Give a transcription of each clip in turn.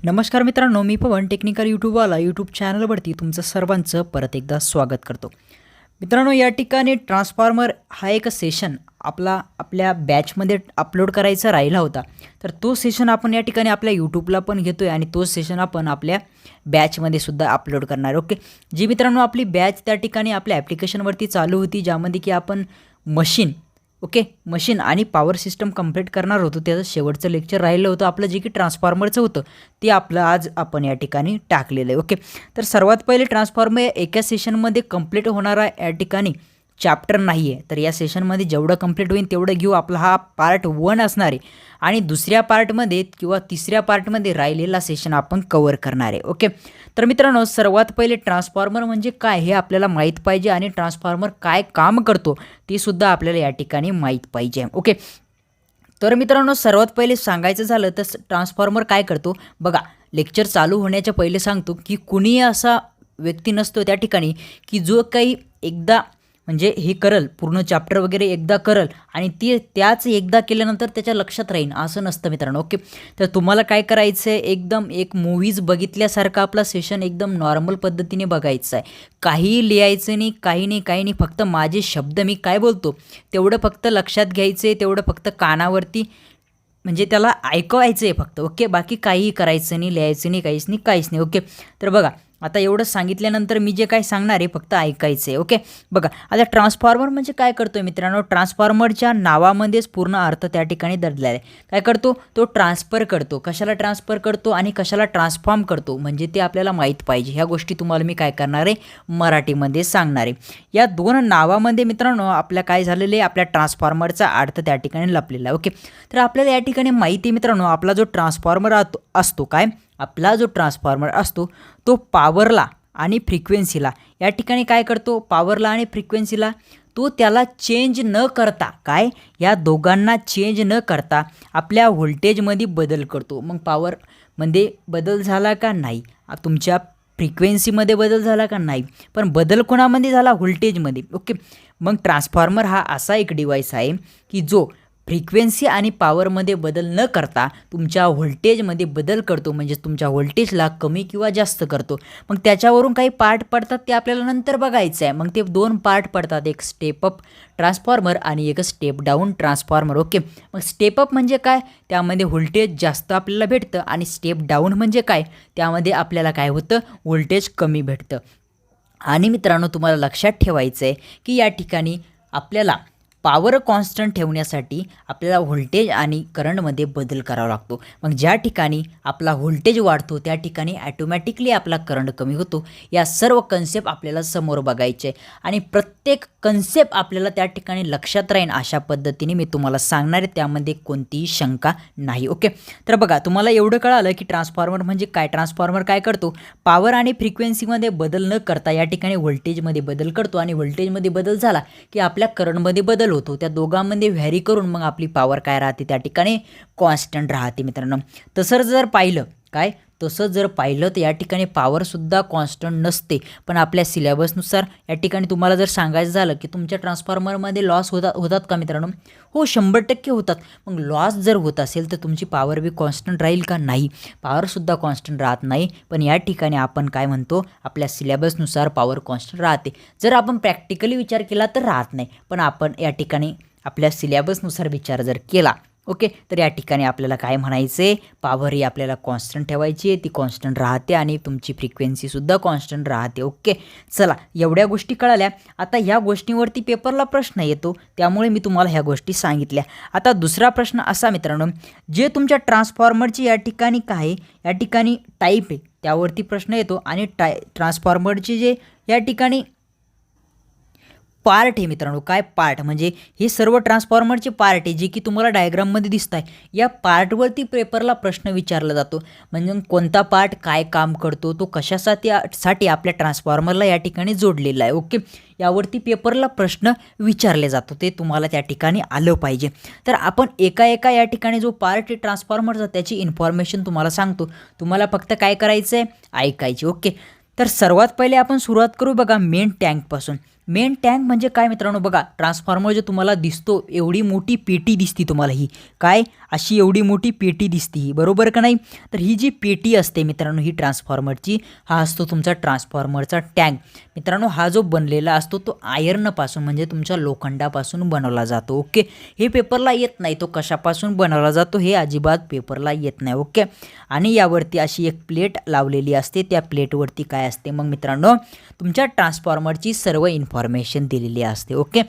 नमस्कार मित्रांनो, मी पवन technical यूट्यूबवाला YouTube चॅनलवरती तुमचं सर्वांचं परत एकदा स्वागत करतो. मित्रांनो, या ठिकाणी ट्रान्सफॉर्मर हा एक सेशन आपल्या बॅचमध्ये अपलोड करायचा राहिला होता. तर तो सेशन आपण या ठिकाणी आपल्या यूट्यूबला पण घेतो आहे आणि तो सेशन आपण आपल्या बॅचमध्ये सुद्धा अपलोड करणार. ओके, जी मित्रांनो आपली बॅच त्या ठिकाणी आपल्या ॲप्लिकेशनवरती चालू होती, ज्यामध्ये की आपण मशीन आणि पॉवर सिस्टम कंप्लीट करणार होतो. त्याचं शेवटचं लेक्चर राहिलं होतं आपलं, जे की ट्रान्सफॉर्मरचं होतं, ते आपलं आज आपण या ठिकाणी टाकलेलं आहे. ओके, तर सर्वात पहिले ट्रान्सफॉर्मर एका सेशनमध्ये कंप्लीट होणारा या ठिकाणी चॅप्टर नाही आहे. तर या सेशनमध्ये जेवढं कंप्लीट होईल तेवढं घेऊ. आपला हा पार्ट 1 असणार आहे आणि दुसऱ्या पार्टमध्ये किंवा तिसऱ्या पार्टमध्ये राहिलेला सेशन आपण कवर करणार आहे. ओके, तर मित्रांनो, सर्वात पहिले ट्रान्सफॉर्मर म्हणजे काय हे आपल्याला माहीत पाहिजे आणि ट्रान्सफॉर्मर काय काम करतो ते सुद्धा आपल्याला या ठिकाणी माहीत पाहिजे. ओके, तर मित्रांनो, सर्वात पहिले सांगायचं झालं तर ट्रान्सफॉर्मर काय करतो बघा. लेक्चर चालू होण्याच्या पहिले सांगतो की कुणी असा व्यक्ती नसतो त्या ठिकाणी की जो काही एकदा म्हणजे हे करल, पूर्ण चॅप्टर वगैरे एकदा करल आणि त्याच एकदा केल्यानंतर त्याच्या लक्षात राहील असं नसतं मित्रांनो. ओके, तर तुम्हाला काय करायचं आहे, एकदम एक मूव्हीज बघितल्यासारखा आपला सेशन एकदम नॉर्मल पद्धतीने बघायचं आहे. काही लिहायचं नाही, काही नाही, फक्त माझे शब्द मी काय बोलतो तेवढं फक्त लक्षात घ्यायचं आहे, तेवढं फक्त कानावरती म्हणजे त्याला ऐकवायचं आहे फक्त. ओके, बाकी काहीही करायचं नाही, लिहायचं नाही, काहीच नाही. ओके, तर बघा, आता एवढं सांगितल्यानंतर मी जे काय सांगणार आहे फक्त ऐकायचं आहे. ओके, बघा, आता ट्रान्सफॉर्मर म्हणजे काय करतो मित्रांनो, ट्रान्सफॉर्मरच्या नावामध्येच पूर्ण अर्थ त्या ठिकाणी दडलेला आहे. काय करतो तो, ट्रान्सफर करतो. कशाला ट्रान्सफर करतो आणि कशाला ट्रान्सफॉर्म करतो म्हणजे ते आपल्याला माहीत पाहिजे. ह्या गोष्टी तुम्हाला मी काय करणार आहे, मराठीमध्ये सांगणार आहे. या दोन नावामध्ये मित्रांनो आपल्या काय झालेलं आहे, आपल्या ट्रान्सफॉर्मरचा अर्थ त्या ठिकाणी लपलेला आहे. ओके, तर आपल्याला या ठिकाणी माहिती आहे मित्रांनो, आपला जो ट्रान्सफॉर्मर असतो काय, आपला जो ट्रान्सफॉर्मर असतो तो पॉवरला आणि फ्रिक्वेन्सीला या ठिकाणी काय करतो, पॉवरला आणि फ्रिक्वेन्सीला तो त्याला चेंज न करता, काय या दोघांना चेंज न करता आपल्या व्होल्टेजमध्ये बदल करतो. मग पॉवरमध्ये बदल झाला का नाही, तुमच्या फ्रिक्वेन्सीमध्ये बदल झाला का नाही, पण बदल कोणामध्ये झाला, व्होल्टेजमध्ये. ओके, मग ट्रान्सफॉर्मर हा असा एक डिव्हाइस आहे की जो फ्रिक्वेन्सी आणि पॉवरमध्ये बदल न करता तुमच्या व्होल्टेजमध्ये बदल करतो, म्हणजे तुमच्या व्होल्टेजला कमी किंवा जास्त करतो. मग त्याच्यावरून काही पार्ट पडतात ते आपल्याला नंतर बघायचं आहे. मग ते दोन पार्ट पडतात, एक स्टेप अप ट्रान्सफॉर्मर आणि एक स्टेप डाऊन ट्रान्सफॉर्मर. ओके, मग स्टेप अप म्हणजे काय, त्यामध्ये व्होल्टेज जास्त आपल्याला भेटतं आणि स्टेप डाऊन म्हणजे काय, त्यामध्ये आपल्याला काय होतं, व्होल्टेज कमी भेटतं. आणि मित्रांनो, तुम्हाला लक्षात ठेवायचं आहे की या ठिकाणी आपल्याला पॉवर कॉन्स्टंट ठेवण्यासाठी आपल्याला व्होल्टेज आणि करंटमध्ये बदल करावा लागतो. मग ज्या ठिकाणी आपला व्होल्टेज वाढतो त्या ठिकाणी ॲटोमॅटिकली आपला करंट कमी होतो. या सर्व कन्सेप्ट आपल्याला समोर बघायचे आणि प्रत्येक कन्सेप्ट आपल्याला त्या ठिकाणी लक्षात राहील अशा पद्धतीने मी तुम्हाला सांगणार आहे, त्यामध्ये कोणतीही शंका नाही. ओके, तर बघा, तुम्हाला एवढं कळालं की ट्रान्सफॉर्मर म्हणजे काय. ट्रान्सफॉर्मर काय करतो, पॉवर आणि फ्रिक्वेन्सीमध्ये बदल न करता या ठिकाणी व्होल्टेजमध्ये बदल करतो आणि व्होल्टेजमध्ये बदल झाला की आपल्या करंटमध्ये बदल होतो. त्या दोघांमध्ये व्हॅरी करून मग आपली पॉवर काय राहते, त्या ठिकाणी कॉन्स्टंट राहते मित्रांनो. तसं जर पाहिलं तर या ठिकाणी पॉवरसुद्धा कॉन्स्टंट नसते. पण आपल्या सिलेबसनुसार या ठिकाणी तुम्हाला जर सांगायचं झालं की तुमच्या ट्रान्सफॉर्मरमध्ये लॉस होतात का मित्रांनो, हो 100% होतात. मग लॉस जर होत असेल तर तुमची पॉवर बी कॉन्स्टंट राहील का, नाही, पॉवरसुद्धा कॉन्स्टंट राहत नाही. पण या ठिकाणी आपण काय म्हणतो, आपल्या सिलेबसनुसार पॉवर कॉन्स्टंट राहते. जर आपण प्रॅक्टिकली विचार केला तर राहत नाही, पण आपण या ठिकाणी आपल्या सिलेबसनुसार विचार जर केला, ओके, तर या ठिकाणी आपल्याला काय म्हणायचं आहे, पॉवर ही आपल्याला कॉन्स्टंट ठेवायची आहे, ती कॉन्स्टंट राहते आणि तुमची फ्रिक्वेन्सीसुद्धा कॉन्स्टंट राहते. ओके, चला, एवढ्या गोष्टी कळाल्या. आता ह्या गोष्टींवरती पेपरला प्रश्न येतो, त्यामुळे मी तुम्हाला ह्या गोष्टी सांगितल्या. आता दुसरा प्रश्न असा मित्रांनो, जे तुमच्या ट्रान्सफॉर्मरची या ठिकाणी काय या ठिकाणी टाईप आहे त्यावरती प्रश्न येतो आणि ट्रान्सफॉर्मरचे जे या ठिकाणी पार्ट आहे मित्रांनो, काय पार्ट म्हणजे हे सर्व ट्रान्सफॉर्मरचे पार्ट आहे जे की तुम्हाला डायग्राममध्ये दिसत आहे. या पार्टवरती पेपरला प्रश्न विचारला जातो, म्हणजे कोणता पार्ट काय काम करतो, तो कशासाठी आपल्या ट्रान्सफॉर्मरला या ठिकाणी जोडलेला आहे. ओके, यावरती पेपरला प्रश्न विचारले जातो, ते तुम्हाला त्या ठिकाणी आलं पाहिजे. तर आपण एका या ठिकाणी जो पार्ट आहे ट्रान्सफॉर्मरचा त्याची इन्फॉर्मेशन तुम्हाला सांगतो, तुम्हाला फक्त काय करायचं आहे, ऐकायची. ओके, तर सर्वात पहिले आपण सुरुवात करू बघा मेन टँकपासून. मेन टँक म्हणजे काय मित्रांनो, बघा ट्रान्सफॉर्मर जो तुम्हाला दिसतो एवढी मोठी पेटी दिसती तुम्हाला, ही काय अशी एवढी मोठी पेटी दिसती ही, बरोबर का नाही. तर ही जी पेटी असते मित्रांनो ही ट्रान्सफॉर्मरची, हा असतो तुमचा ट्रान्सफॉर्मरचा टँक. मित्रांनो हा जो बनलेला असतो तो आयर्नपासून म्हणजे तुमच्या लोखंडापासून बनवला जातो. ओके, हे पेपरला येत नाही तो कशापासून बनवला जातो हे अजिबात पेपरला येत नाही. ओके, आणि यावरती अशी एक प्लेट लावलेली असते, त्या प्लेटवरती काय असते मग मित्रांनो, तुमच्या ट्रान्सफॉर्मरची सर्व इन्फॉर्मेशन दिलेली असते. ओके,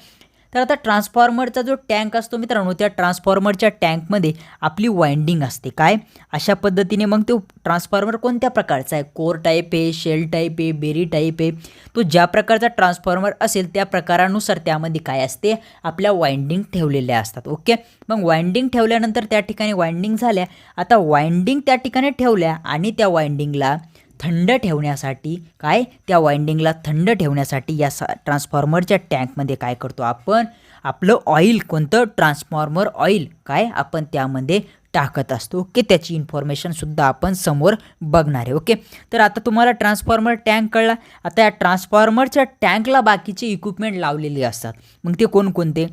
तर आता ट्रान्सफॉर्मरचा जो टँक असतो मित्रांनो, त्या ट्रान्सफॉर्मरच्या टँकमध्ये आपली वाइंडिंग असते. काय अशा पद्धतीने मग तो ट्रान्सफॉर्मर कोणत्या प्रकारचा आहे, कोर टाईप आहे, शेल टाईप आहे, बेरी टाईप आहे, तो ज्या प्रकारचा ट्रान्सफॉर्मर असेल त्या प्रकारानुसार त्यामध्ये काय असते, आपल्या वाइंडिंग ठेवलेल्या असतात. ओके, मग वाइंडिंग ठेवल्यानंतर त्या ठिकाणी वाइंडिंग झाल्या, आता वाइंडिंग त्या ठिकाणी ठेवल्या आणि त्या वाइंडिंगला थंड ठेवण्यासाठी काय, त्या वाइंडिंगला थंड ठेवण्यासाठी या ट्रान्सफॉर्मरच्या टँकमध्ये काय करतो आपण, आपलं ऑइल, कोणतं ट्रान्सफॉर्मर ऑइल काय आपण त्यामध्ये टाकत असतो. ओके, त्याची इन्फॉर्मेशनसुद्धा आपण समोर बघणार आहे. ओके, तर आता तुम्हाला ट्रान्सफॉर्मर टँक कळला. आता या ट्रान्सफॉर्मरच्या टँकला बाकीचे इक्विपमेंट लावलेले असतात. मग ते कोणकोणते,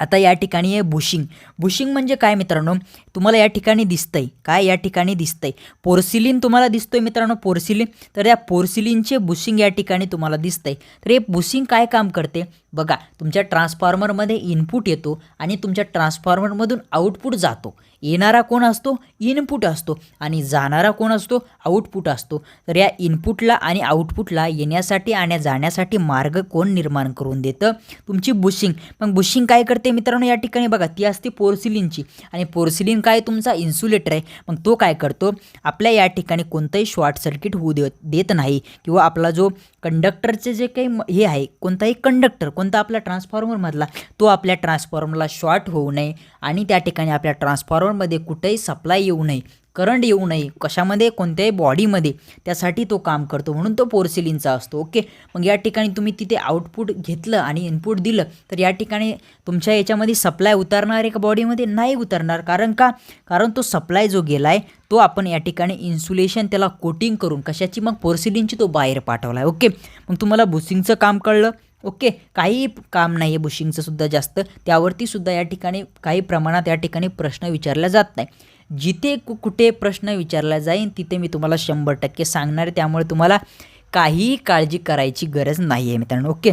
आता या ठिकाणी आहे बुशिंग. बुशिंग म्हणजे काय मित्रांनो, तुम्हाला या ठिकाणी दिसतंय काय, या ठिकाणी दिसतंय पोर्सिलिन तुम्हाला दिसतोय मित्रांनो, पोर्सिलिन. तर या पोर्सिलिनचे बुशिंग या ठिकाणी तुम्हाला दिसतंय. तर हे बुशिंग काय काम करते बघा, तुमच्या ट्रान्सफॉर्मरमध्ये इनपुट येतो आणि तुमच्या ट्रान्सफॉर्मरमधून आउटपुट जातो. येणारा कोण असतो, इनपुट असतो, आणि जाणारा कोण असतो, आउटपुट असतो. तर या इनपुटला आणि आउटपुटला येण्यासाठी आणि जाण्यासाठी मार्ग कोण निर्माण करून देतं, तुमची बुशिंग. मग बुशिंग काय करते मित्रांनो, या ठिकाणी बघा ती असते पोर्सिलिनची, आणि पोर्सिलिन काय तुमचा इन्सुलेटर आहे. मग तो काय करतो, आपल्या या ठिकाणी कोणतंही शॉर्ट सर्किट होऊ देत नाही, किंवा आपला जो कंडक्टरचे जे काही हे आहे, कोणताही कंडक्टर कोणता आपला ट्रान्सफॉर्मरमधला, तो आपल्या ट्रान्सफॉर्मरला शॉर्ट होऊ नये आणि त्या ठिकाणी आपल्या ट्रान्सफॉर्मरमध्ये कुठेही सप्लाय येऊ नये, करंट येऊ नये, कशामध्ये, कोणत्याही बॉडीमध्ये, त्यासाठी तो काम करतो, म्हणून तो पोर्सिलिनचा असतो. ओके, मग या ठिकाणी तुम्ही तिथे आउटपुट घेतलं आणि इनपुट दिलं तर या ठिकाणी तुमच्या याच्यामध्ये सप्लाय उतरणार आहे का बॉडीमध्ये, नाही उतरणार. कारण का, कारण तो सप्लाय जो गेला आहे तो आपण या ठिकाणी इन्सुलेशन त्याला कोटिंग करून, कशाची, मग पोर्सिलिनची, तो बाहेर पाठवला आहे. ओके, मग तुम्हाला बुशिंगचं काम कळलं. ओके, काही काम नाही आहे बुशिंगचं सुद्धा जास्त, त्यावरती सुद्धा या ठिकाणी काही प्रमाणात या ठिकाणी प्रश्न विचारला जात नाही. जिथे कुठे प्रश्न विचारला जाईल तिथे मी तुम्हाला 100% सांगणार आहे, त्यामुळे तुम्हाला काहीही काळजी करायची गरज नाही आहे मित्रांनो. ओके,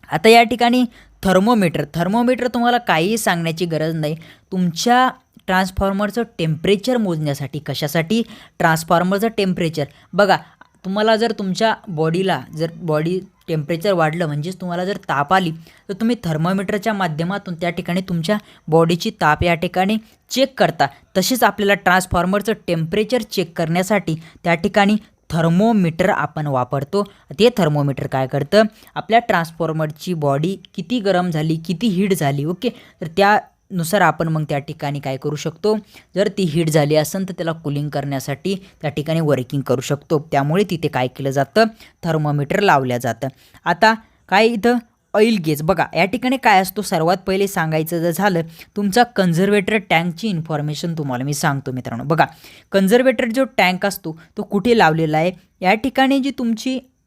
आता या ठिकाणी थर्मोमीटर तुम्हाला काहीही सांगण्याची गरज नाही. तुमच्या ट्रान्सफॉर्मरचं टेम्परेचर मोजण्यासाठी, कशासाठी, ट्रान्सफॉर्मरचं टेम्परेचर. बघा तुम्हाला जर तुमच्या बॉडीला जर बॉडी टेम्परेचर वाढलं, म्हणजेच तुम्हाला जर ताप आली, तर तुम्ही थर्मोमीटरच्या माध्यमातून त्या ठिकाणी तुमच्या बॉडीची ताप या ठिकाणी चेक करता. तसेच आपल्याला ट्रान्सफॉर्मरचं टेम्परेचर चेक करण्यासाठी त्या ठिकाणी थर्मोमीटर आपण वापरतो. ते थर्मोमीटर काय करतं, आपल्या ट्रान्सफॉर्मरची बॉडी किती गरम झाली, किती हीट झाली. ओके, तर त्यानुसार आपण मग त्या ठिकाणी काय करू शकतो, जर ती हीट झाली असेल तर त्याला कूलिंग करण्यासाठी त्या ठिकाणी वर्किंग करू शकतो. त्यामुळे तिथे काय केलं जातं, थर्मोमीटर लावल्या जातं. आता काय इथं ऑइल गेज. बघा या ठिकाणी काय असतो, सर्वात पहिले सांगायचं जर झालं, तुमचा कन्झर्वेटर टँकची इन्फॉर्मेशन तुम्हाला मी सांगतो मित्रांनो. बघा कन्झर्वेटर जो टँक असतो तो कुठे लावलेला आहे, या ठिकाणी जी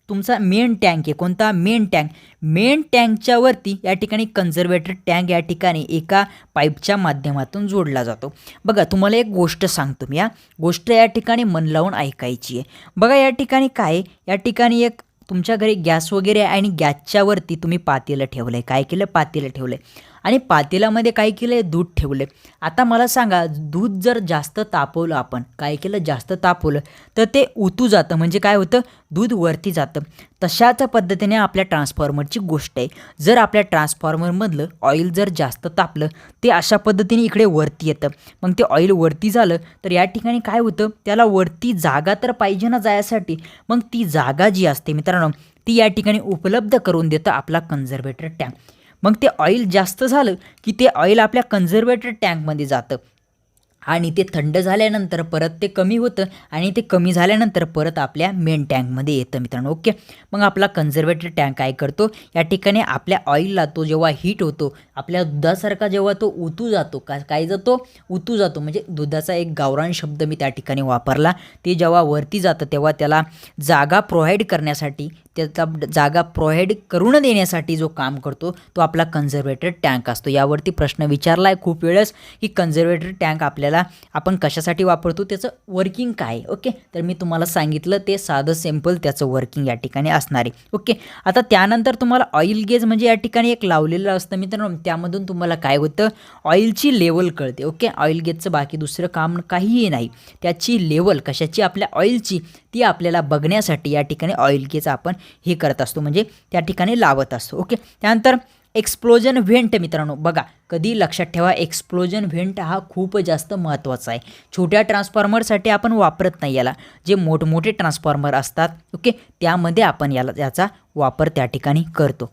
तुमचा मेन टँक आहे, कोणता, मेन टँकच्या वरती या ठिकाणी कन्झर्वेटर टँक या ठिकाणी एका पाईपच्या माध्यमातून जोडला जातो. बघा तुम्हाला एक गोष्ट सांगतो मी, या गोष्ट या ठिकाणी मन लावून ऐकायची आहे. बघा या ठिकाणी काय, या ठिकाणी एक तुमच्या घरी गॅस वगैरे आहे आणि गॅसच्या वरती तुम्ही पातेलं ठेवलं आहे. काय केलं, पातेलं ठेवलं आहे आणि पातेल्यामध्ये काय केलं आहे, दूध ठेवलं आहे. आता मला सांगा, दूध जर जास्त तापवलं, आपण काय केलं, जास्त तापवलं तर ते उतू जातं, म्हणजे काय होतं, दूध वरती जातं. तशाच पद्धतीने आपल्या ट्रान्सफॉर्मरची गोष्ट आहे. जर आपल्या ट्रान्सफॉर्मरमधलं ऑइल जर जास्त तापलं, ते अशा पद्धतीने इकडे वरती येतं. मग ते ऑइल वरती झालं तर या ठिकाणी काय होतं, त्याला वरती जागा तर पाहिजे ना जायसाठी. मग ती जागा जी असते मित्रांनो, ती या ठिकाणी उपलब्ध करून देतं आपला कन्झर्वेटर टँक. मग ते ऑइल जास्त झालं की ते ऑइल आपल्या कन्झर्वेटर टँकमध्ये जातं आणि ते थंड झाल्यानंतर परत ते कमी होतं आणि ते कमी झाल्यानंतर परत आपल्या मेन टँकमध्ये येतं मित्रांनो. ओके, मग आपला कन्झर्वेटर टँक काय करतो, या ठिकाणी आपल्या ऑइलला तो जेव्हा हीट होतो, आपल्या दुधासारखा जेव्हा तो उतू जातो, काय जातो, उतू जातो, म्हणजे दुधाचा एक गावरान शब्द मी त्या ठिकाणी वापरला. ते जेव्हा वरती जातं तेव्हा त्याला जागा प्रोव्हाइड करण्यासाठी त्याचा जागा प्रोव्हाइड करून देण्यासाठी जो काम करतो तो आपला कन्झर्वेटर टँक असतो. यावरती प्रश्न विचारला आहे खूप वेळेस की कन्झर्वेटर टँक आपल्याला आपण कशासाठी वापरतो, त्याचं वर्किंग काय आहे. ओके, तर मी तुम्हाला सांगितलं ते साधं सिंपल त्याचं वर्किंग या ठिकाणी असणार आहे. ओके, आता त्यानंतर तुम्हाला ऑइल गेज म्हणजे या ठिकाणी एक लावलेलं असतं मित्रांनो, त्यामधून तुम्हाला काय होतं, ऑइलची लेवल कळते. ओके, ऑइल गेजचं बाकी दुसरं काम काहीही नाही, त्याची लेवल कशाची, आपल्या ऑइलची, ती आपल्याला बघण्यासाठी या ठिकाणी ऑइल गेज आपण हे करत असतो, म्हणजे त्या ठिकाणी लावत असतो. ओके, त्यानंतर एक्सप्लोजन व्हेंट मित्रांनो, बघा कधी लक्षात ठेवा, एक्सप्लोजन व्हेंट हा खूप जास्त महत्त्वाचा आहे. छोट्या ट्रान्सफॉर्मरसाठी आपण वापरत नाही याला, जे मोठमोठे ट्रान्सफॉर्मर असतात ओके त्यामध्ये आपण याचा वापर त्या ठिकाणी करतो.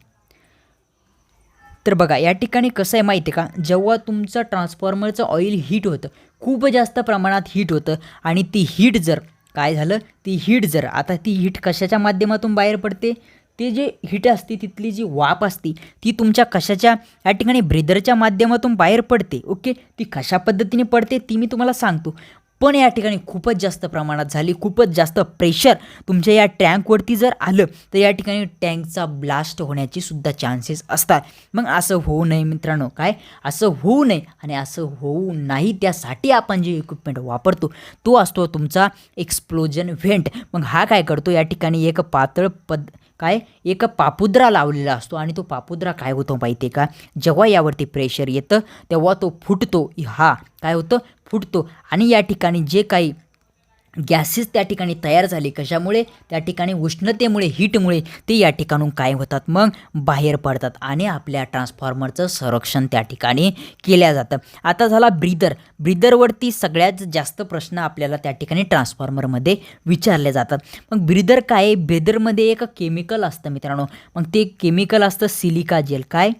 तर बघा या ठिकाणी कसं आहे माहिती आहे का, जेव्हा तुमचं ट्रान्सफॉर्मरचं ऑइल हीट होतं, खूप जास्त प्रमाणात हीट होतं आणि ती हीट जर काय झालं, ती हीट जर आता ती हीट कशाच्या माध्यमातून बाहेर पडते, ते जे हीट असते तिथली जी वाफ असते ती तुमच्या कशाच्या या ठिकाणी ब्रीदरच्या माध्यमातून बाहेर पडते. ओके, ती कशा पद्धतीने पडते ती मी तुम्हाला सांगतो. पण या ठिकाणी खूपच जास्त प्रमाणात झाली, खूपच जास्त प्रेशर तुमच्या या टँकवरती जर आलं तर या ठिकाणी टँकचा ब्लास्ट होण्याची सुद्धा चान्सेस असतात. मग असं होऊ नये मित्रांनो, काय असं होऊ नये आणि असं होऊ नाही त्यासाठी आपण जे इक्विपमेंट वापरतो तो असतो तुमचा एक्सप्लोजन व्हेंट. मग हा काय करतो, या ठिकाणी एक पातळ एक पापुद्रा लावलेला असतो आणि तो पापुद्रा काय होतो माहिती आहे का, जेव्हा यावरती प्रेशर येतं तेव्हा तो फुटतो. हा काय होतं, फुटतो आणि या ठिकाणी जे काही गॅसेस त्या ठिकाणी तयार झाले, कशामुळे, त्या ठिकाणी उष्णतेमुळे, हीटमुळे ते या ठिकाणून काय होतात, मग बाहेर पडतात आणि आपल्या ट्रान्सफॉर्मरचं संरक्षण त्या ठिकाणी केल्या जातं. आता झाला ब्रीदरवरती सगळ्यात जास्त प्रश्न आपल्याला त्या ठिकाणी ट्रान्सफॉर्मरमध्ये विचारले जातात. मग ब्रीदर काय आहे, ब्रीदरमध्ये एक केमिकल असतं मित्रांनो, मग ते केमिकल असतं सिलिका जेल. काय,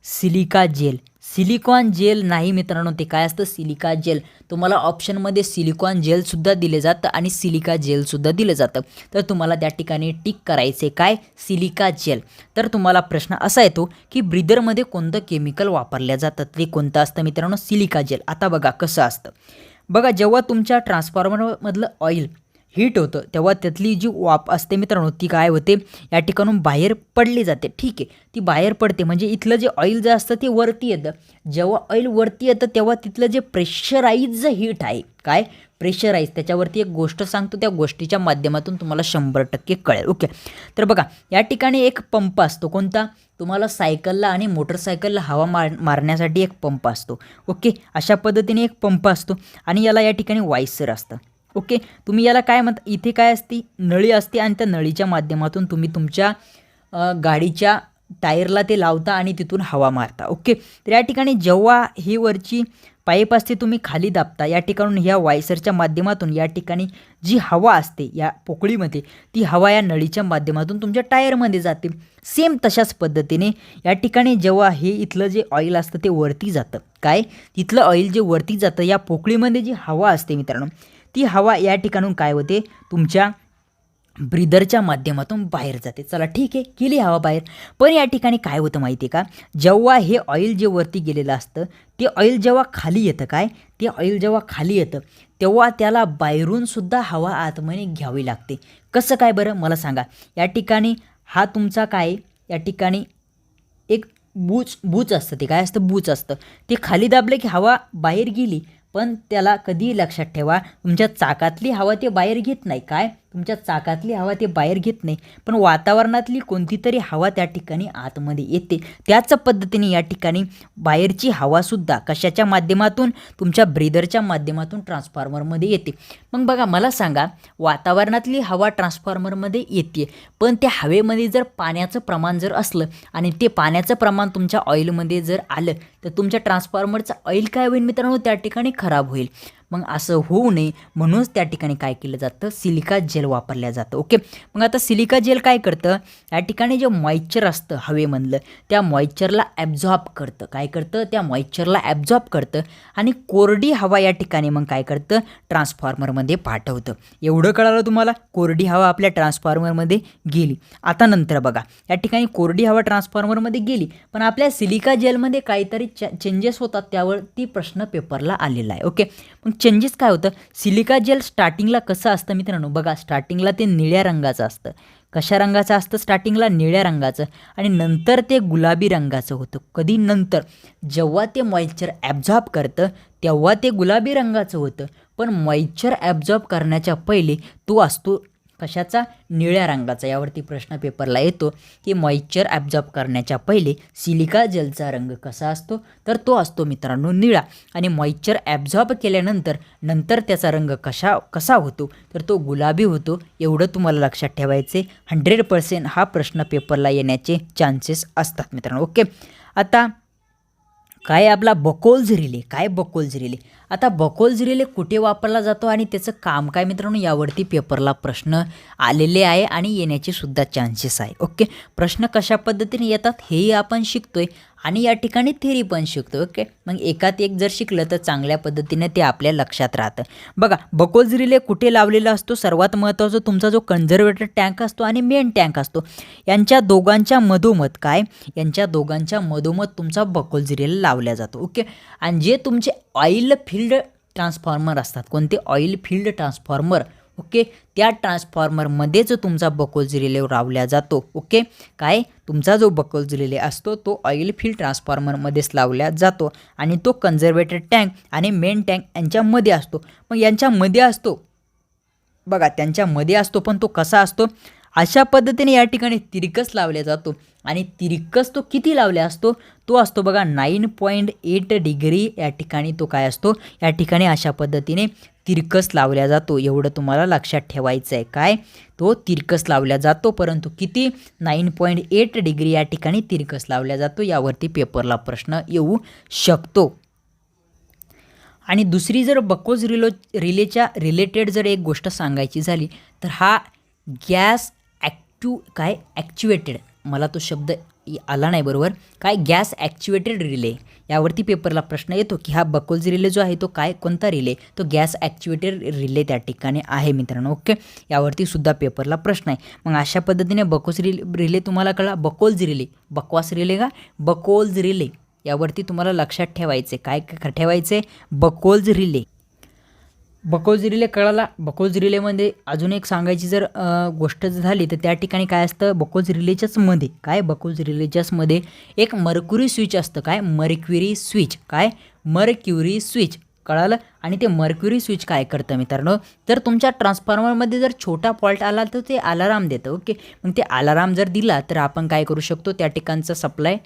सिलिका जेल, सिलिकॉन जेल नाही मित्रांनो, ते काय असतं, सिलिका जेल. तुम्हाला ऑप्शनमध्ये सिलिकॉन जेलसुद्धा दिले जातं आणि सिलिका जेलसुद्धा दिलं जातं, तर तुम्हाला त्या ठिकाणी टिक करायचे काय, सिलिका जेल. तर तुम्हाला प्रश्न असा येतो की ब्रीदरमध्ये कोणतं केमिकल वापरलं जातं, ते कोणतं असतं मित्रांनो, सिलिका जेल. आता बघा कसं असतं, बघा जेव्हा तुमच्या ट्रान्सफॉर्मरमधलं ऑइल हीट होतं तेव्हा त्यातली जी वाफ असते मित्रांनो ती काय होते, या ठिकाणून बाहेर पडली जाते. ठीक आहे, ती बाहेर पडते म्हणजे इथलं जे ऑइल जे असतं ते वरती येतं. जेव्हा ऑइल वरती येतं तेव्हा तिथलं जे प्रेशराईज हीट आहे, काय प्रेशराईज, त्याच्यावरती एक गोष्ट सांगतो, त्या गोष्टीच्या माध्यमातून तुम्हाला 100% कळेल. ओके, तर बघा या ठिकाणी एक पंप असतो, कोणता, तुम्हाला सायकलला आणि मोटरसायकलला हवा मारण्यासाठी एक पंप असतो. ओके, अशा पद्धतीने एक पंप असतो आणि याला या ठिकाणी वायसर असतं. ओके, तुम्ही याला काय म्हणता, इथे काय असते, नळी असते आणि त्या नळीच्या माध्यमातून तुम्ही तुमच्या गाडीच्या टायरला ते लावता आणि तिथून हवा मारता. ओके, तर या ठिकाणी जेव्हा ही वरची पाईप असते तुम्ही खाली दाबता, या ठिकाणून ह्या वायसरच्या माध्यमातून या ठिकाणी जी हवा असते या पोकळीमध्ये, ती हवा या नळीच्या माध्यमातून तुमच्या टायरमध्ये जाते. सेम तशाच पद्धतीने या ठिकाणी जेव्हा हे इथलं जे ऑइल असतं ते वरती जातं, काय तिथलं ऑइल जे वरती जातं, या पोकळीमध्ये जी हवा असते मित्रांनो, ती हवा या ठिकाणून काय होते, तुमच्या ब्रीदरच्या माध्यमातून बाहेर जाते. चला ठीक आहे, गेली हवा बाहेर. पण या ठिकाणी काय होतं माहिती आहे का, जेव्हा हे ऑइल जे वरती गेलेलं असतं ते ऑइल जेव्हा खाली येतं, काय ते ऑइल जेव्हा खाली येतं तेव्हा त्याला बाहेरूनसुद्धा हवा आतमध्ये घ्यावी लागते. कसं काय बरं मला सांगा. या ठिकाणी हा तुमचा काय, या ठिकाणी एक बूच असतं, ते काय असतं, बूच असतं, ते खाली दाबले की हवा बाहेर गेली. पण त्याला कधी लक्षात ठेवा, तुमच्या चाकातली हवा ते बाहेर घेत नाही, काय तुमच्या चाकातली हवा ते बाहेर घेत नाही, पण वातावरणातली कोणती तरी हवा त्या ठिकाणी आतमध्ये येते. त्याच पद्धतीने या ठिकाणी बाहेरची हवासुद्धा कशाच्या माध्यमातून, तुमच्या ब्रीदरच्या माध्यमातून ट्रान्सफॉर्मरमध्ये येते. मग बघा मला सांगा, वातावरणातली हवा ट्रान्सफॉर्मरमध्ये येते, पण त्या हवेमध्ये जर पाण्याचं प्रमाण जर असलं आणि ते पाण्याचं प्रमाण तुमच्या ऑइलमध्ये जर आलं तर तुमच्या ट्रान्सफॉर्मरचं ऑइल काय होईल मित्रांनो, त्या ठिकाणी खराब होईल. मग असं होऊ नये म्हणूनच त्या ठिकाणी काय केलं जातं, सिलिका जेल वापरल्या जातं. ओके, मग आता सिलिका जेल काय करतं, या ठिकाणी जे मॉइश्चर असतं हवेमधलं त्या मॉइश्चरला ॲब्झॉर्ब करतं. काय करतं, त्या मॉइश्चरला ॲब्झॉर्ब करतं आणि कोरडी हवा या ठिकाणी मग काय करतं, ट्रान्सफॉर्मरमध्ये पाठवतं. एवढं कळालं तुम्हाला, कोरडी हवा आपल्या ट्रान्सफॉर्मरमध्ये गेली. आता नंतर बघा या ठिकाणी कोरडी हवा ट्रान्सफॉर्मरमध्ये गेली, पण आपल्या सिलिका जेलमध्ये काहीतरी चेंजेस होतात, त्यावर ती प्रश्न पेपरला आलेला आहे. ओके, मग चेंजेस काय होतं, सिलिका जेल स्टार्टिंगला कसं असतं मित्रांनो, बघा स्टार्टिंगला ते निळ्या रंगाचं असतं. कशा रंगाचं असतं स्टार्टिंगला निळ्या रंगाचं आणि नंतर ते गुलाबी रंगाचं होतं. कधी नंतर जेव्हा ते मॉइश्चर ॲब्झॉर्ब करतं तेव्हा ते गुलाबी रंगाचं होतं, पण मॉइश्चर ॲब्झॉर्ब करण्याच्या पहिले तो असतो कशाचा निळ्या रंगाचा. यावरती प्रश्न पेपरला येतो की मॉइश्चर ॲब्झॉर्ब करण्याच्या पहिले सिलिका जेलचा रंग कसा असतो, तर तो असतो मित्रांनो निळा. आणि मॉइश्चर ॲब्झॉर्ब केल्यानंतर नंतर त्याचा रंग कसा होतो, तर तो गुलाबी होतो. एवढं तुम्हाला लक्षात ठेवायचे. 100% हा प्रश्न पेपरला येण्याचे चान्सेस असतात मित्रांनो. ओके, आता काय आपला बकोल्स रिले. काय बकोल्स रिले? आता बकोल्स रिले कुठे वापरला जातो आणि त्याचं काम काय मित्रांनो, यावरती पेपरला प्रश्न आलेले आहे आणि येण्याचे सुद्धा चान्सेस आहे. ओके, प्रश्न कशा पद्धतीने येतात हेही आपण शिकतोय आणि या ठिकाणी थेरी पण शिकतो. ओके, मग एकात एक जर शिकलं तर चांगल्या पद्धतीने ते आपल्या लक्षात राहतं. बघा, बकोल्स रिले कुठे लावलेला असतो? सर्वात महत्त्वाचं तुमचा जो कन्झर्वेटर टँक असतो आणि मेन टँक असतो यांच्या दोघांच्या मधोमध तुमचा बकोल्स रिले लावला जातो. ओके, आणि जे तुमचे ऑइल फील्ड ट्रान्सफॉर्मर असतात, कोणते ऑइल फील्ड ट्रान्सफॉर्मर, ओके, त्या ट्रान्सफॉर्मरमध्येच तुमचा बकोल्स रिले लावला जातो. ओके, काय तुमचा जो बकोल्स रिले असतो तो ऑइल फील्ड ट्रान्सफॉर्मरमध्येच लावला जातो आणि तो कन्झर्वेटर टँक आणि मेन टँक यांच्यामध्ये असतो. मग यांच्यामध्ये असतो बघा, त्यांच्यामध्ये असतो, पण तो कसा असतो? अशा पद्धतीने या ठिकाणी तिरकस लावला जातो आणि तिरकस तो किती लावला असतो? तो असतो बघा 9.8 डिग्री. या ठिकाणी तो काय असतो? या ठिकाणी अशा पद्धतीने तिरकस लावला जातो. एवढं तुम्हाला लक्षात ठेवायचं आहे. काय तो तिरकस लावला जातो, परंतु किती? 9.8 डिग्री या ठिकाणी तिरकस लावला जातो. यावरती पेपरला प्रश्न येऊ शकतो. आणि दुसरी जर बकोल्स रिलेच्या रिलेटेड जर एक गोष्ट सांगायची झाली तर हा गॅस ॲक्च्युएटेड, मला तो शब्द आला नाही बरोबर, काय गॅस ॲक्च्युएटेड रिले. यावरती पेपरला प्रश्न येतो की हा बकोल्स रिले जो आहे तो कोणता रिले? तो गॅस ॲक्च्युएटेड रिले त्या ठिकाणी आहे मित्रांनो. ओके, यावरती सुद्धा पेपरला प्रश्न आहे. मग अशा पद्धतीने बकोल्स रिले तुम्हाला कळला. बकोल्स रिले, बकवास रिले का बकोल्स रिले, यावरती तुम्हाला लक्षात ठेवायचे. काय ठेवायचे? बकोल्स रिले. बकोल्स रिले कळाला. बकोल्स रिलेमध्ये अजून एक सांगायची जर गोष्ट झाली तर त्या ठिकाणी काय असतं? बकोल्स रिलेच्याचमध्ये काय? बकोल्स रिलेच्याचमध्ये एक मर्क्युरी स्विच असतं. काय? Mercury switch. काय? Mercury switch. कळालं. आणि ते मर्क्युरी स्विच काय करतं मित्रांनो, तर तुमच्या ट्रान्सफॉर्मरमध्ये जर छोटा फॉल्ट आला तर ते अलाराम देतं. ओके, मग ते अलाराम जर दिला तर आपण काय करू शकतो? त्या ठिकाणचा सप्लाय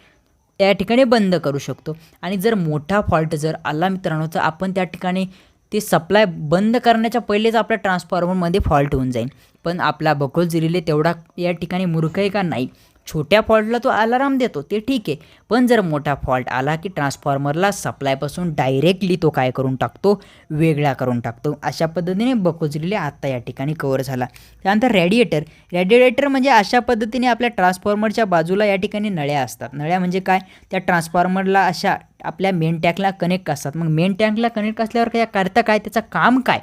त्या ठिकाणी बंद करू शकतो. आणि जर मोठा फॉल्ट जर आला मित्रांनो तर आपण त्या ठिकाणी ते सप्लाय बंद करण्याच्या पहिलेच आपल्या ट्रान्सफॉर्मरमध्ये फॉल्ट होऊन जाईल. पण आपला बकोल्स रिले तेवढा या ठिकाणी मूर्ख आहे का? नाही. छोट्या फॉल्टला तो अलाराम देतो ते ठीक आहे, पण जर मोठा फॉल्ट आला की ट्रान्सफॉर्मरला सप्लायपासून डायरेक्टली तो काय करून टाकतो? वेगळा करून टाकतो. अशा पद्धतीने बकोल्स रिले आत्ता या ठिकाणी कव्हर झाला. त्यानंतर रेडिएटर म्हणजे अशा पद्धतीने आपल्या ट्रान्सफॉर्मरच्या बाजूला या ठिकाणी नळ्या असतात. नळ्या म्हणजे काय? त्या ट्रान्सफॉर्मरला अशा आपल्या मेन टँकला कनेक्ट असतात. मग मेन टँकला कनेक्ट असल्यावर काय करता? काय त्याचं काम काय?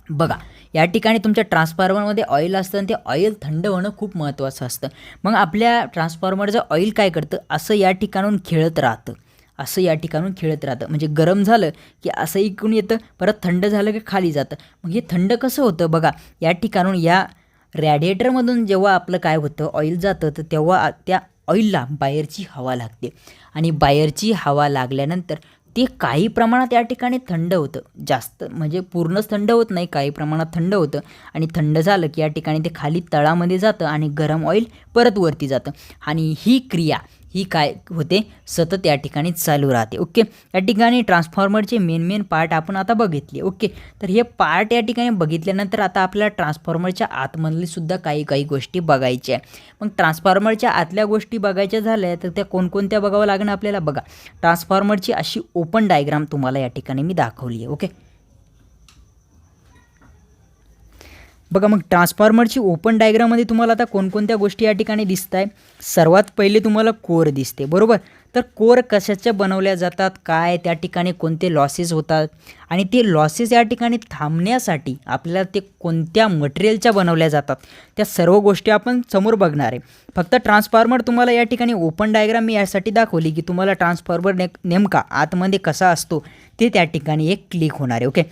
बघा, या ठिकाणी तुमच्या ट्रान्सफॉर्मरमध्ये ऑइल असतं आणि ते ऑइल थंड होणं खूप महत्त्वाचं असतं. मग आपल्या ट्रान्सफॉर्मरचं ऑइल काय करतं? असं या ठिकाणून खेळत राहतं. म्हणजे गरम झालं की असं इकडून येतं, परत थंड झालं की खाली जातं. मग हे थंड कसं होतं? बघा, या ठिकाणून या रॅडिएटरमधून जेव्हा आपलं काय होतं? ऑइल जातं, तर तेव्हा त्या ऑइलला बाहेरची हवा लागते आणि बाहेरची हवा लागल्यानंतर ते काही प्रमाणात या ठिकाणी थंड होतं. जास्त म्हणजे पूर्णच थंड होत नाही, काही प्रमाणात थंड होतं. आणि थंड झालं की या ठिकाणी ते खाली तळामध्ये जातं आणि गरम ऑइल परत वरती जातं. आणि ही क्रिया ही काय होते? सतत या ठिकाणी चालू राहते. ओके, या ठिकाणी ट्रान्सफॉर्मरचे मेन पार्ट आपण आता बघितले. ओके, तर हे पार्ट या ठिकाणी बघितल्यानंतर आता आपल्याला ट्रान्सफॉर्मरच्या आतमधली सुद्धा काही गोष्टी बघायच्या आहे. मग ट्रान्सफॉर्मरच्या आतल्या गोष्टी बघायच्या झाल्या तर त्या कोणकोणत्या बघावं लागणार आपल्याला? बघा, ट्रान्सफॉर्मरची अशी ओपन डायग्राम तुम्हाला या ठिकाणी मी दाखवली आहे. ओके, बघा, मग ट्रान्सफॉर्मरची ओपन डायग्राममध्ये तुम्हाला आता कोणकोणत्या गोष्टी या ठिकाणी दिसत आहे? सर्वात पहिले तुम्हाला कोर दिसते, बरोबर. तर कोर कशाच्या बनवल्या जातात? काय त्या ठिकाणी कोणते लॉसेस होतात? आणि ते लॉसेस या ठिकाणी थांबण्यासाठी आपल्याला ते कोणत्या मटेरियलच्या बनवल्या जातात? त्या सर्व गोष्टी आपण समोर बघणार आहे. फक्त ट्रान्सफॉर्मर तुम्हाला या ठिकाणी ओपन डायग्राम मी यासाठी दाखवली की तुम्हाला ट्रान्सफॉर्मर नेमका आतमध्ये कसा असतो ते त्या ठिकाणी एक क्लिक होणार आहे. ओके,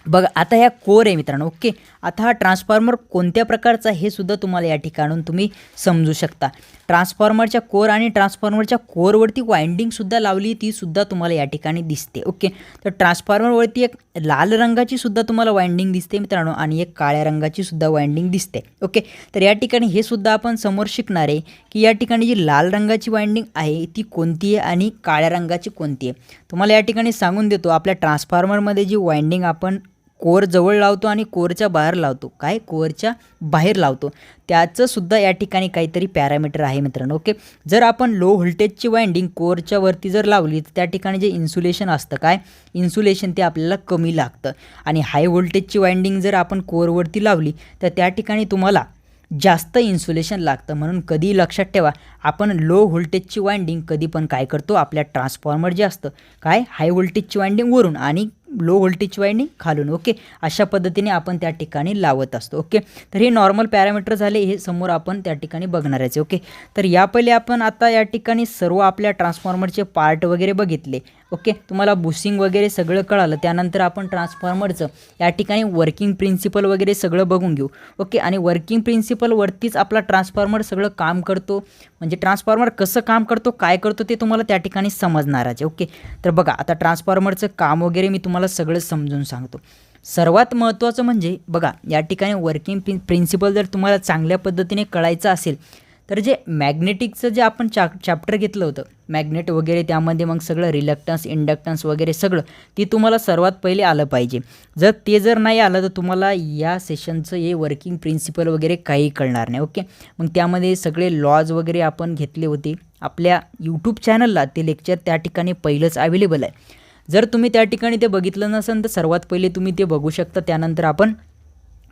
बघा आता ह्या कोर आहे मित्रांनो. ओके, आता हा ट्रान्सफॉर्मर कोणत्या प्रकारचा हे सुद्धा तुम्हाला या ठिकाणून तुम्ही समजू शकता. ट्रान्सफॉर्मरच्या कोर आणि ट्रान्सफॉर्मरच्या कोरवरती वाइंडिंगसुद्धा लावली, ती सुद्धा तुम्हाला या ठिकाणी दिसते. ओके, तर ट्रान्सफॉर्मरवरती एक लाल रंगाची सुद्धा तुम्हाला वाइंडिंग दिसते मित्रांनो आणि एक काळ्या रंगाची सुद्धा वाइंडिंग दिसते. ओके, तर या ठिकाणी हे सुद्धा आपण समोर शिकणार आहे की या ठिकाणी जी लाल रंगाची वाइंडिंग आहे ती कोणती आहे आणि काळ्या रंगाची कोणती आहे. तुम्हाला या ठिकाणी सांगून देतो, आपल्या ट्रान्सफॉर्मरमध्ये जी वाइंडिंग आपण कोर जवळ लावतो आणि कोरच्या बाहेर लावतो, काय कोरच्या बाहेर लावतो, त्याचं सुद्धा या ठिकाणी काहीतरी पॅरामीटर आहे मित्रांनो. ओके, जर आपण लो व्होल्टेजची वाइंडिंग कोरच्या वरती जर लावली तर त्या ठिकाणी जे इन्सुलेशन असतं, काय इन्सुलेशन, ते आपल्याला कमी लागतं. आणि हाय व्होल्टेजची वाइंडिंग जर आपण कोरवरती लावली तर त्या ठिकाणी तुम्हाला जास्त इन्सुलेशन लागतं. म्हणून कधी लक्षात ठेवा, आपण लो व्होल्टेजची वाइंडिंग कधी पण काय करतो, आपल्या ट्रान्सफॉर्मर जे असतं काय हाय व्होल्टेजची वाइंडिंग वरून आणि लो व्होल्टेजची वाइंडिंग खालून. ओके, अशा पद्धतीने आपण त्या ठिकाणी लावत असतो. ओके, तर हे नॉर्मल पॅरामीटर झाले, हे समोर आपण त्या ठिकाणी बघणार आहे. ओके, तर या पहिले आपण आता या ठिकाणी सर्व आपल्या ट्रान्सफॉर्मरचे पार्ट वगैरे बघितले. ओके, तुम्हाला बुशिंग वगैरे सगळं कळालं. त्यानंतर आपण ट्रान्सफॉर्मरचं या ठिकाणी वर्किंग प्रिन्सिपल वगैरे सगळं बघून घेऊ. ओके, आणि वर्किंग प्रिन्सिपलवरतीच आपला ट्रान्सफॉर्मर सगळं काम करतो, म्हणजे ट्रान्सफॉर्मर कसं काम करतो, काय करतो ते तुम्हाला त्या ठिकाणी समजणार आहे. ओके, तर बघा आता ट्रान्सफॉर्मरचं काम वगैरे मी तुम्हाला सगळं समजून सांगतो. सर्वात महत्त्वाचं म्हणजे बघा या ठिकाणी वर्किंग प्रिन्सिपल जर तुम्हाला चांगल्या पद्धतीने कळायचं असेल तर जे मॅग्नेटिकचं जे आपण चॅप्टर घेतलं होतं, मॅग्नेट वगैरे, त्यामध्ये मग सगळं रिलक्टन्स, इंडक्टन्स वगैरे सगळं ते तुम्हाला सर्वात पहिले आलं पाहिजे. जर नाही आलं तर तुम्हाला या सेशनचं हे वर्किंग प्रिन्सिपल वगैरे काही कळणार नाही. ओके, मग त्यामध्ये सगळे लॉज वगैरे आपण घेतले होते. आपल्या यूट्यूब चॅनलला ते लेक्चर त्या ठिकाणी पहिलंच अवेलेबल आहे. जर तुम्ही त्या ठिकाणी ते बघितलं नसेल तर सर्वात पहिले तुम्ही ते बघू शकता. त्यानंतर आपण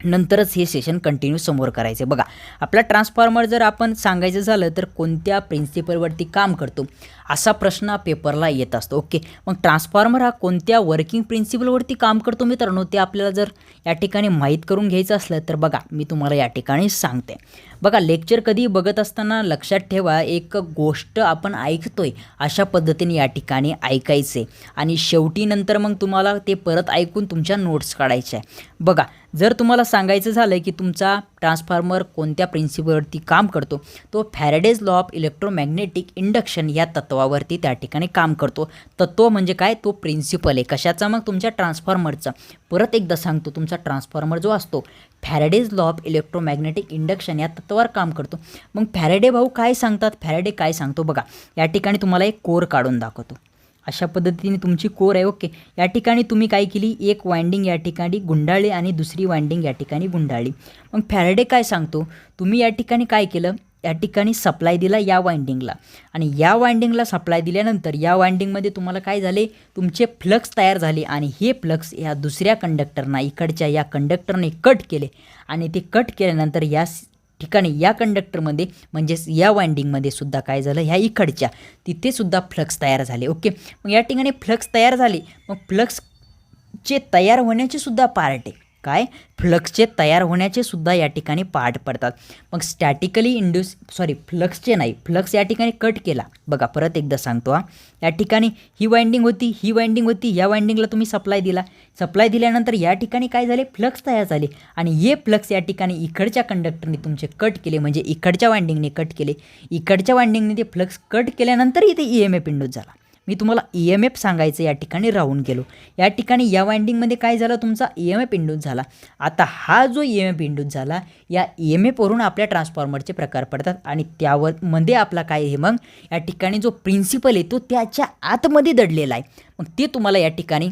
नंतरच हे सेशन कंटिन्यू समोर करायचे. बघा आपला ट्रान्सफॉर्मर जर आपण सांगायचं झालं तर कोणत्या प्रिन्सिपलवरती काम करतो असा प्रश्न पेपरला येत असतो. ओके, मग ट्रान्सफॉर्मर हा कोणत्या वर्किंग प्रिन्सिपलवरती काम करतो मित्रांनो, ते आपल्याला जर या ठिकाणी माहीत करून घ्यायचं असलं तर बघा मी तुम्हाला या ठिकाणी सांगते. बघा लेक्चर कधी बघत असताना लक्षात ठेवा, एक गोष्ट आपण ऐकतोय अशा पद्धतीने या ठिकाणी ऐकायचे आणि शेवटी नंतर मग तुम्हाला ते परत ऐकून तुमच्या नोट्स काढायच्या आहे. बघा जर तुम्हाला सांगायचं झालं की तुमचा ट्रान्सफॉर्मर कोणत्या प्रिन्सिपलवरती काम करतो, तो Faraday's law of electromagnetic induction या तत्वावरती त्या ठिकाणी काम करतो. तत्व म्हणजे काय, तो प्रिन्सिपल आहे कशाचा, मग तुमच्या ट्रान्सफॉर्मरचा. परत एकदा सांगतो, तुमचा ट्रान्सफॉर्मर जो असतो Faraday's law of electromagnetic induction या तत्वावर काम करतो. मग फॅरेडे भाऊ काय सांगतात, फॅरेडे काय सांगतो बघा या ठिकाणी तुम्हाला एक कोर काढून दाखवतो. अशा पद्धतीने तुमची कोर आहे. ओके, या ठिकाणी तुम्ही काय केली, एक वाइंडिंग या ठिकाणी गुंडाळली आणि दुसरी वाइंडिंग या ठिकाणी गुंडाळली. मग फॅरेडे काय सांगतो, तुम्ही या ठिकाणी काय केलं, या ठिकाणी सप्लाय दिला या वाइंडिंगला आणि या वाइंडिंगला सप्लाय दिल्यानंतर या वाइंडिंगमध्ये तुम्हाला काय झाले, तुमचे फ्लक्स तयार झाले आणि हे फ्लक्स या दुसऱ्या कंडक्टरना, इकडच्या या कंडक्टरने कट केले आणि ते कट केल्यानंतर या ठिकाणी या कंडक्टरमध्ये म्हणजेच या वाइंडिंगमध्ये सुद्धा काय झालं, ह्या इकडच्या तिथे सुद्धा फ्लक्स तयार झाले. ओके, मग या ठिकाणी फ्लक्स तयार झाले, मग फ्लक्सचे तयार होण्याचे सुद्धा पार्ट आहे, काय फ्लक्सचे तयार होण्याचे सुद्धा या ठिकाणी पार्ट पडतात. मग फ्लक्सचे नाही, फ्लक्स या ठिकाणी कट केला. बघा परत एकदा सांगतो हा, या ठिकाणी ही वाइंडिंग होती, ही वाइंडिंग होती, या वाइंडिंगला तुम्ही सप्लाय दिला, सप्लाय दिल्यानंतर या ठिकाणी काय झाले, फ्लक्स तयार झाले आणि हे फ्लक्स या ठिकाणी इकडच्या कंडक्टरने तुमचे कट केले, म्हणजे इकडच्या वाइंडिंगने कट केले, इकडच्या वाइंडिंगने ते फ्लक्स कट केल्यानंतर इथे EMF इंड्यूस झाला. मी तुम्हाला EMF सांगायचं या ठिकाणी राहून गेलो. या ठिकाणी या वाइंडिंगमध्ये काय झालं, तुमचा EMF इंड्यूस झाला. आता हा जो EMF इंड्यूस झाला, या EMFवरून आपल्या ट्रान्सफॉर्मरचे प्रकार पडतात आणि त्यावर मध्ये आपला काय आहे, मग या ठिकाणी जो प्रिन्सिपल आहे तो त्याच्या आतमध्ये दडलेला आहे. मग ते तुम्हाला या ठिकाणी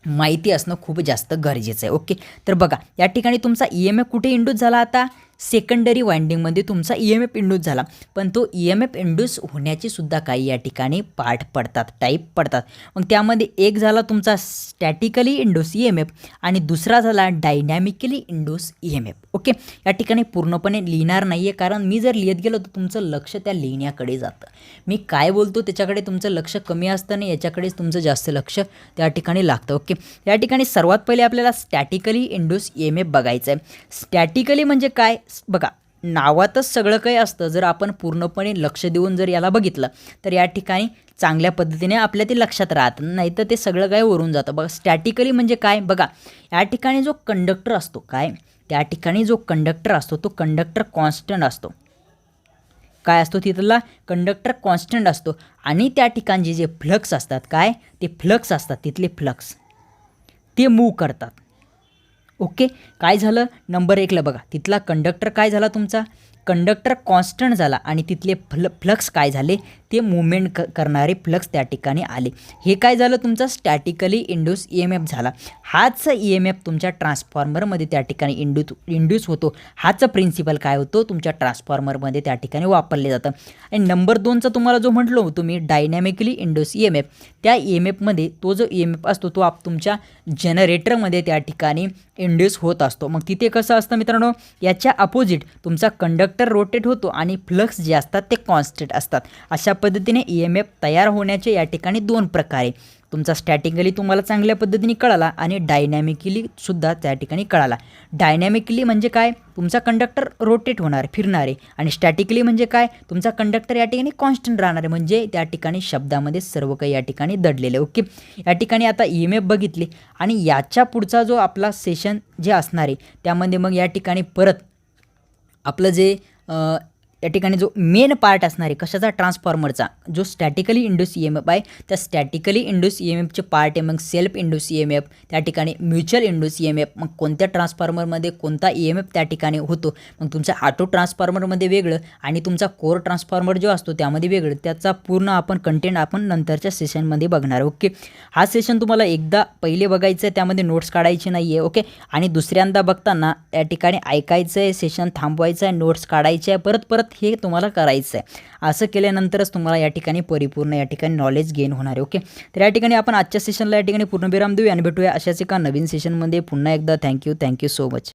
माहिती असणं खूप जास्त गरजेचं आहे. ओके, तर बघा या ठिकाणी तुमचा EMF कुठे इंड्यूस झाला, आता सेकंडरी वाइंडिंगमध्ये तुमचा EMF इंड्यूस झाला, पण तो EMF इंड्यूस होण्याचे सुद्धा काही या ठिकाणी पार्ट पडतात, टाईप पडतात. मग त्यामध्ये एक झाला तुमचा स्टॅटिकली इंड्यूस EMF आणि दुसरा झाला डायनॅमिकली इंड्यूस EMF. ओके, या ठिकाणी पूर्णपणे लिहिणार नाही आहे, कारण मी जर लिहित गेलो तर तुमचं लक्ष त्या लिहिण्याकडे जातं. मी काय बोलतो त्याच्याकडे तुमचं लक्ष कमी असतं आणि याच्याकडेच तुमचं जास्त लक्ष त्या ठिकाणी लागतं. ओके, या ठिकाणी सर्वात पहिले आपल्याला स्टॅटिकली इंड्यूस EMF बघायचं आहे. स्टॅटिकली म्हणजे काय बघा, नावातच सगळं काही असतं. जर आपण पूर्णपणे लक्ष देऊन जर याला बघितलं तर या ठिकाणी चांगल्या पद्धतीने आपल्या ते लक्षात राहतं, नाही तर ते सगळं काही वरून जातं. बघा स्टॅटिकली म्हणजे काय, बघा या ठिकाणी जो कंडक्टर असतो काय, त्या ठिकाणी जो कंडक्टर असतो तो कंडक्टर कॉन्स्टंट असतो. काय असतो तिथला कंडक्टर कॉन्स्टंट असतो आणि त्या ठिकाणचे जे फ्लक्स असतात काय, ते फ्लक्स असतात तिथले फ्लक्स ते मूव्ह करतात. ओके, काय झालं नंबर 1ला बघा तिथला कंडक्टर काय झाला, तुमचा कंडक्टर कॉन्स्टंट झाला आणि तिथले फ्लक्स काय झाले, ते मूवमेंट करणारे फ्लक्स त्या ठिकाणी आले. हे काय झालं, तुमचा स्टॅटिकली इंड्यूस EMF झाला. हाच EMF तुमच्या ट्रान्सफॉर्मरमध्ये त्या ठिकाणी इंड्यूस होतो. हाच प्रिन्सिपल काय होतो तुमच्या ट्रान्सफॉर्मरमध्ये त्या ठिकाणी वापरले जातं. आणि नंबर 2चा तुम्हाला जो म्हटलो तुम्ही डायनॅमिकली इंड्यूस EMF, त्या EMFमध्ये तो जो EMF असतो तो तुमच्या जनरेटरमध्ये त्या ठिकाणी इंड्यूस होत असतो. मग तिथे कसं असतं मित्रांनो, याच्या अपोजिट तुमचा कंडक्टर रोटेट होतो आणि फ्लक्स जे असतात ते कॉन्स्टंट असतात. अशा पद्धतीने EMF तयार होण्याचे या ठिकाणी 2 प्रकारे, तुमचा स्टॅटिकली तुम्हाला चांगल्या पद्धतीने कळाला आणि डायनॅमिकली सुद्धा त्या ठिकाणी कळाला. डायनॅमिकली म्हणजे काय, तुमचा कंडक्टर रोटेट होणार फिरणार आहे आणि स्टॅटिकली म्हणजे काय, तुमचा कंडक्टर या ठिकाणी कॉन्स्टंट राहणार आहे. म्हणजे त्या ठिकाणी शब्दामध्ये सर्व काही या ठिकाणी दडलेलं. ओके, या ठिकाणी आता EMF बघितली आणि याच्या पुढचा जो आपला सेशन जे असणार आहे त्यामध्ये मग या ठिकाणी परत आपलं जे या ठिकाणी जो मेन पार्ट असणार आहे कशाचा, ट्रान्सफॉर्मरचा, जो स्टॅटिकली इंड्यूस EMF आहे त्या स्टॅटिकली इंड्यूस EMFचे पार्ट आहे. मग सेल्फ इंड्यूस EMF, त्या ठिकाणी म्युच्युअल इंड्यूस EMF, मग कोणत्या ट्रान्सफॉर्मरमध्ये कोणता EMF त्या ठिकाणी होतो, मग तुमच्या ऑटो ट्रान्सफॉर्मरमध्ये वेगळं आणि तुमचा कोर ट्रान्सफॉर्मर जो असतो त्यामध्ये वेगळं. त्याचा पूर्ण आपण कंटेंट आपण नंतरच्या सेशनमध्ये बघणार. ओके, हा सेशन तुम्हाला एकदा पहिले बघायचं आहे, त्यामध्ये नोट्स काढायची नाही आहे. ओके, आणि दुसऱ्यांदा बघताना त्या ठिकाणी ऐकायचं आहे, सेशन थांबवायचं आहे, नोट्स काढायचे आहे, परत परत हे तुम्हाला करायचं आहे. असं केल्यानंतरच तुम्हाला या ठिकाणी परिपूर्ण या ठिकाणी नॉलेज गेन होणार आहे. ओके, तर या ठिकाणी आपण आजच्या सेशनला या ठिकाणी पूर्णविराम देऊया आणि भेटूया अशाच एका नवीन सेशनमध्ये पुन्हा एकदा. Thank you so much.